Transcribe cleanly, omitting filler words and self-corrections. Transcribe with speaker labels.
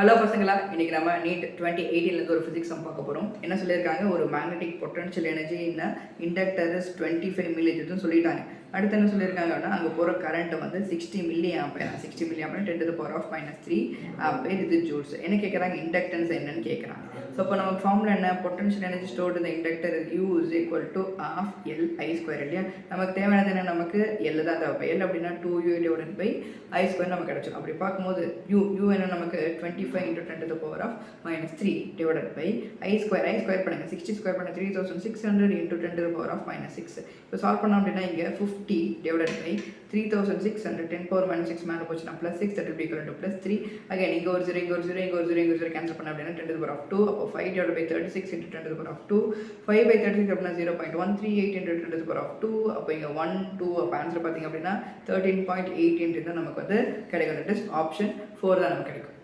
Speaker 1: Hello பசங்களா, இன்னைக்கு நம்ம நீட் 2018 ஒரு ஃபிசிக்ஸ் பார்க்க போகிறோம். என்ன சொல்லியிருக்காங்க, ஒரு magnetic potential energy in inductor is 25 மில்லிஜூல்ஸ்னு சொல்லிட்டாங்க. அடுத்து என்ன சொல்லியிருக்காங்கன்னா, அங்கே போகிற கரண்ட் வந்து 60 milli ampere. 60 milli ampere 10⁻³ ampere இது ஜூல்ஸ். என்ன கேட்குறாங்க, இண்டக்டன்ஸ் என்னன்னு கேட்குறாங்க. ஸோ இப்போ நம்ம ஃபார்முலா என்ன, பொட்டன்ஷியல் எனர்ஜி ஸ்டோர்ட் இந்த inductor U is equal to ½ Li² இல்லையா. நமக்கு தேவையானது என்ன, நமக்கு L தான் தேவை. L அப்படின்னா 2U divided by I² நமக்கு கிடச்சிடும். அப்படி பார்க்கும்போது U என்ன, நமக்கு 25 × 10⁻³ divided by I² பண்ணுங்க, 60² பண்ண 3600 × 10⁻⁻6. இப்போ சால்வ் பண்ணோம் அப்படின்னா இங்கே 50 divided by 3600 10⁻⁻6 மேலே போச்சுன்னா +6 that will be equal to +3. Again இங்கே ஒரு 0 இங்கே ஒரு 0 இங்கே ஒரு 0 இங்கே ஒரு 0 கேன்சல் பண்ண அப்படின்னா 10⁻². அப்போ 5 divided by 36 × 10⁻². 5 by 36 அப்படின்னா 0.138 × 10⁻². அப்போ இங்கே 1 2 அப்போ ஆன்சர் பார்த்தீங்க அப்படின்னா 13.8 நமக்கு வந்து கிடைக்கும். ஆப்ஷன் 4 தான் நமக்கு கிடைக்கும்.